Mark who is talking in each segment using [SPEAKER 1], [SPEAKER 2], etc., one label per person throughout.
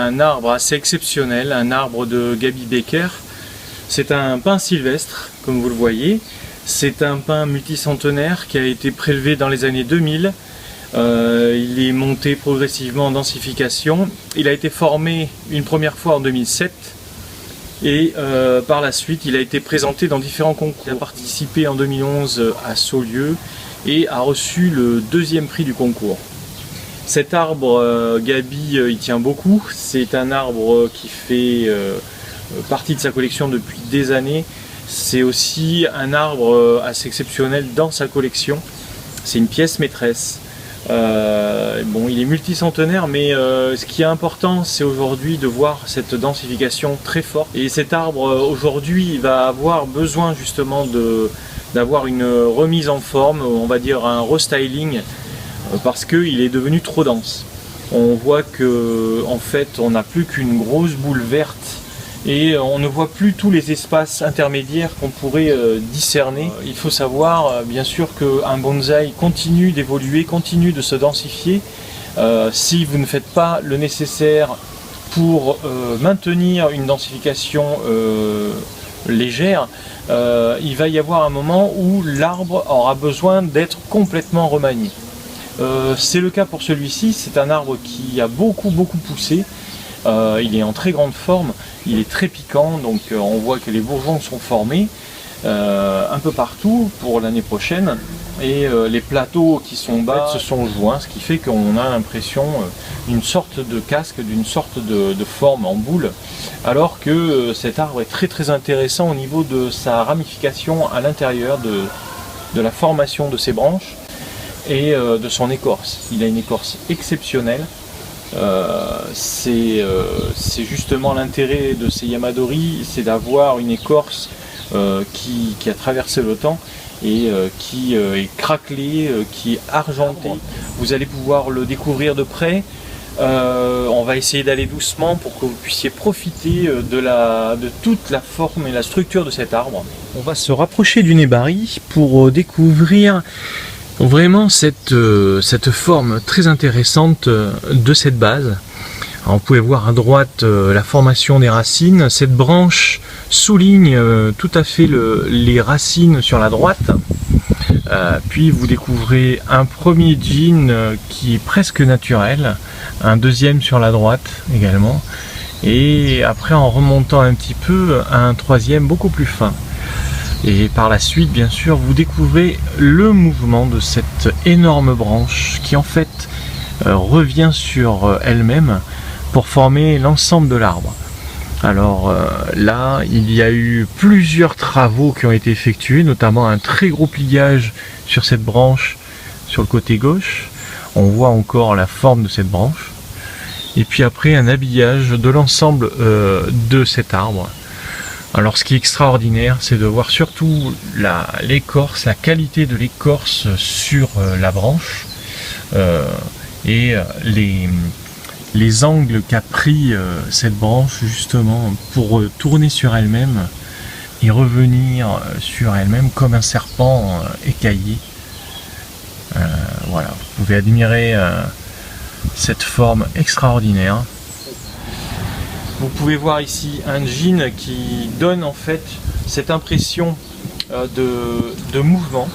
[SPEAKER 1] Un arbre assez exceptionnel, un arbre de Gaby Becker. C'est un pin sylvestre, comme vous le voyez. C'est un pin multicentenaire qui a été prélevé dans les années 2000. Il est monté progressivement en densification. Il a été formé une première fois en 2007 et par la suite il a été présenté dans différents concours. Il a participé en 2011 à Saulieu et a reçu le 2e prix du concours. Cet arbre, Gaby, il tient beaucoup. C'est un arbre qui fait partie de sa collection depuis des années. C'est aussi un arbre assez exceptionnel dans sa collection. C'est une pièce maîtresse. Bon, il est multicentenaire, mais ce qui est important, c'est aujourd'hui de voir cette densification très forte. Et cet arbre, aujourd'hui, va avoir besoin justement d'avoir une remise en forme, on va dire un restyling, parce qu'il est devenu trop dense. On voit que en fait on n'a plus qu'une grosse boule verte et on ne voit plus tous les espaces intermédiaires qu'on pourrait discerner. Il faut savoir bien sûr qu'un bonsaï continue d'évoluer, continue de se densifier. Si vous ne faites pas le nécessaire pour maintenir une densification légère, il va y avoir un moment où l'arbre aura besoin d'être complètement remanié. C'est le cas pour celui-ci. C'est un arbre qui a beaucoup poussé. Il est en très grande forme, il est très piquant, donc on voit que les bourgeons sont formés un peu partout pour l'année prochaine, et les plateaux qui sont bas se sont joints, ce qui fait qu'on a l'impression d'une sorte de casque, d'une sorte de forme en boule, alors que cet arbre est très intéressant au niveau de sa ramification à l'intérieur, de la formation de ses branches et de son écorce. Il a une écorce exceptionnelle. C'est justement l'intérêt de ces Yamadori, c'est d'avoir une écorce qui a traversé le temps et qui est craquelée, qui est argentée. Vous allez pouvoir le découvrir de près. On va essayer d'aller doucement pour que vous puissiez profiter de toute la forme et la structure de cet arbre. On va se rapprocher du nébari pour découvrir vraiment cette forme très intéressante de cette base. Alors, vous pouvez voir à droite la formation des racines. Cette branche souligne tout à fait les racines sur la droite. Puis vous découvrez un premier jean qui est presque naturel, un deuxième sur la droite également, et après en remontant un petit peu, un troisième beaucoup plus fin. Et par la suite, bien sûr, vous découvrez le mouvement de cette énorme branche qui en fait revient sur elle-même pour former l'ensemble de l'arbre. Alors là, il y a eu plusieurs travaux qui ont été effectués, notamment un très gros pliage sur cette branche sur le côté gauche. On voit encore la forme de cette branche. Et puis après, un habillage de l'ensemble de cet arbre. Alors ce qui est extraordinaire, c'est de voir surtout l'écorce, la qualité de l'écorce sur la branche et les angles qu'a pris cette branche justement pour tourner sur elle-même et revenir sur elle-même comme un serpent écaillé. Voilà, vous pouvez admirer cette forme extraordinaire. Vous pouvez voir ici un jean qui donne en fait cette impression de mouvement,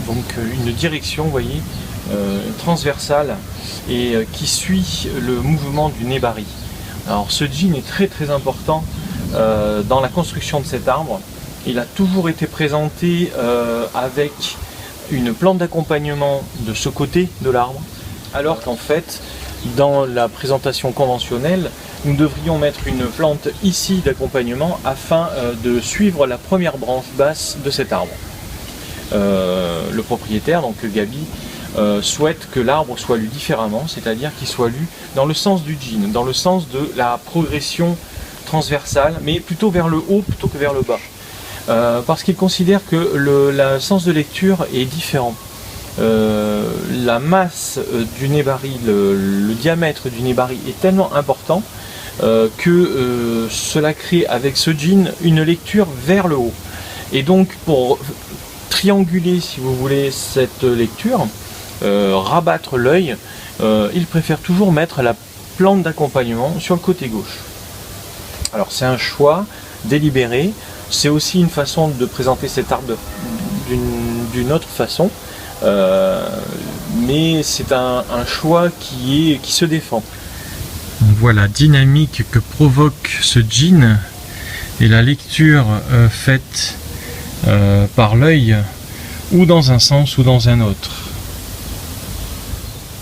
[SPEAKER 1] donc une direction, vous voyez, transversale et qui suit le mouvement du nébari. Alors ce jean est très important dans la construction de cet arbre. Il a toujours été présenté avec une plante d'accompagnement de ce côté de l'arbre, alors qu'en fait dans la présentation conventionnelle, nous devrions mettre une plante ici d'accompagnement afin de suivre la première branche basse de cet arbre. Le propriétaire, donc Gaby, souhaite que l'arbre soit lu différemment, c'est-à-dire qu'il soit lu dans le sens du jean, dans le sens de la progression transversale, mais plutôt vers le haut plutôt que vers le bas. Parce qu'il considère que le sens de lecture est différent. La masse du nébari, le diamètre du nébari est tellement important que cela crée avec ce jean une lecture vers le haut. Et donc pour trianguler, si vous voulez, cette lecture, rabattre l'œil, il préfère toujours mettre plante d'accompagnement sur le côté gauche. Alors c'est un choix délibéré, c'est aussi une façon de présenter cet arbre d'une autre façon, mais c'est un choix qui se défend.
[SPEAKER 2] On voit la dynamique que provoque ce jean et la lecture faite par l'œil, ou dans un sens ou dans un autre.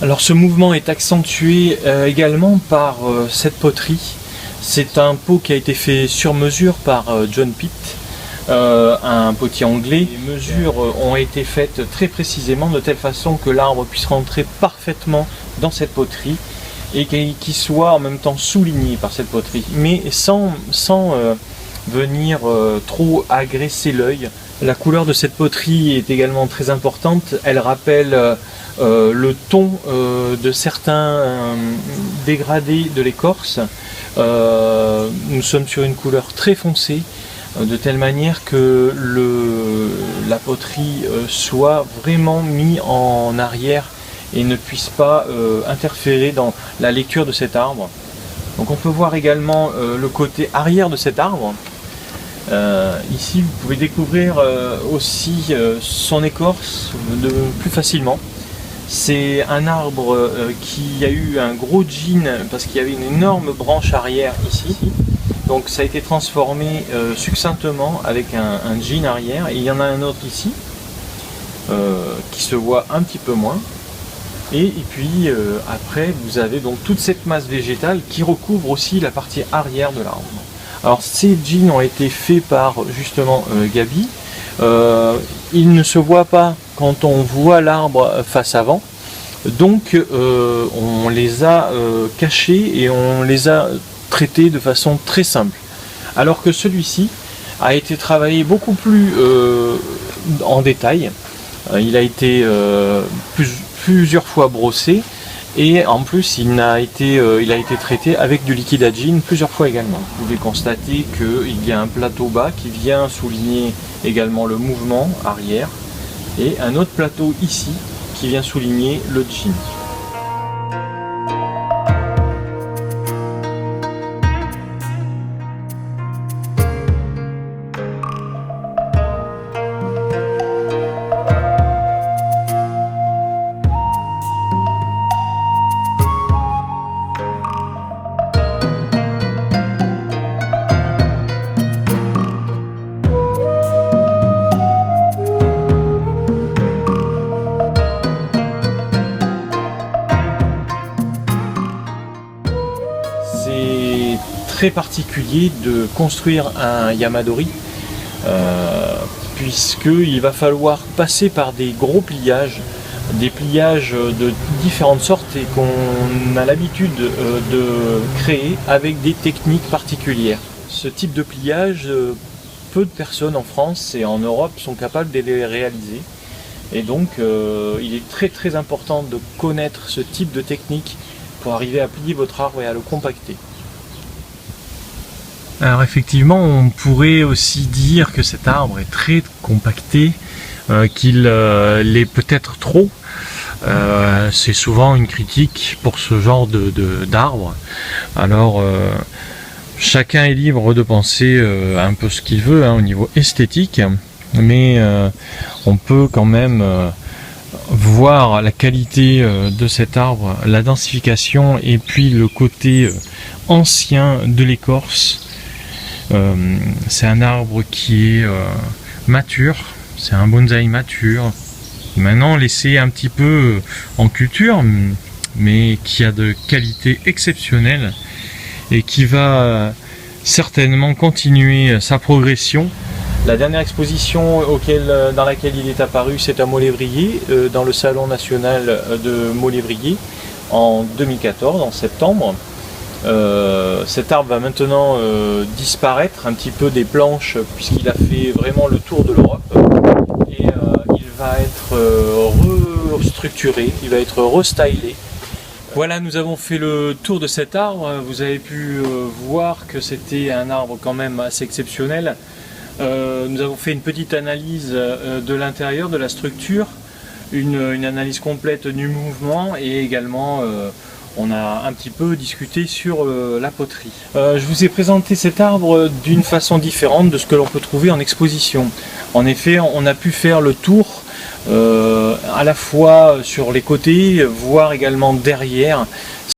[SPEAKER 1] Alors ce mouvement est accentué également par cette poterie. C'est un pot qui a été fait sur mesure par John Pitt, un potier anglais. Les mesures ont été faites très précisément de telle façon que l'arbre puisse rentrer parfaitement dans cette poterie et qu'il soit en même temps souligné par cette poterie, mais sans venir trop agresser l'œil. La couleur de cette poterie est également très importante. Elle rappelle le ton de certains dégradés de l'écorce. Nous sommes sur une couleur très foncée, de telle manière que la poterie soit vraiment mise en arrière et ne puisse pas interférer dans la lecture de cet arbre. Donc on peut voir également le côté arrière de cet arbre. Ici vous pouvez découvrir aussi son écorce plus facilement. C'est un arbre qui a eu un gros jean parce qu'il y avait une énorme branche arrière ici. Donc ça a été transformé succinctement avec un jean arrière, et il y en a un autre ici qui se voit un petit peu moins. Et puis après vous avez donc toute cette masse végétale qui recouvre aussi la partie arrière de l'arbre. Alors ces jeans ont été faits par justement Gaby. Il ne se voit pas quand on voit l'arbre face avant, donc on les a cachés et on les a traités de façon très simple. Alors que celui-ci a été travaillé beaucoup plus en détail. Il a été plusieurs fois brossé, et en plus il a été traité avec du liquide à jean plusieurs fois également. Vous pouvez constater qu'il y a un plateau bas qui vient souligner également le mouvement arrière, et un autre plateau ici qui vient souligner le jean. C'est très particulier de construire un yamadori puisqu'il va falloir passer par des gros pliages, des pliages de différentes sortes et qu'on a l'habitude de créer avec des techniques particulières. Ce type de pliage, peu de personnes en France et en Europe sont capables de les réaliser. Et donc il est très très important de connaître ce type de technique pour arriver à plier votre arbre et à le compacter.
[SPEAKER 2] Alors effectivement, on pourrait aussi dire que cet arbre est très compacté, qu'il l'est peut-être trop. C'est souvent une critique pour ce genre d'arbre. Alors chacun est libre de penser un peu ce qu'il veut au niveau esthétique, mais on peut quand même voir la qualité de cet arbre, la densification et puis le côté ancien de l'écorce. C'est un arbre qui est mature, c'est un bonsaï mature, maintenant laissé un petit peu en culture, mais qui a de qualité exceptionnelle et qui va certainement continuer sa progression.
[SPEAKER 1] La dernière exposition dans laquelle il est apparu, c'est à Maulévrier, dans le Salon national de Maulévrier, en 2014, en septembre. Cet arbre va maintenant disparaître un petit peu des planches, puisqu'il a fait vraiment le tour de l'Europe. Et il va être restructuré, il va être restylé. Voilà, nous avons fait le tour de cet arbre. Vous avez pu voir que c'était un arbre quand même assez exceptionnel. Nous avons fait une petite analyse de l'intérieur, de la structure, une analyse complète du mouvement, et également on a un petit peu discuté sur la poterie. Je vous ai présenté cet arbre d'une façon différente de ce que l'on peut trouver en exposition. En effet, on a pu faire le tour à la fois sur les côtés, voire également derrière.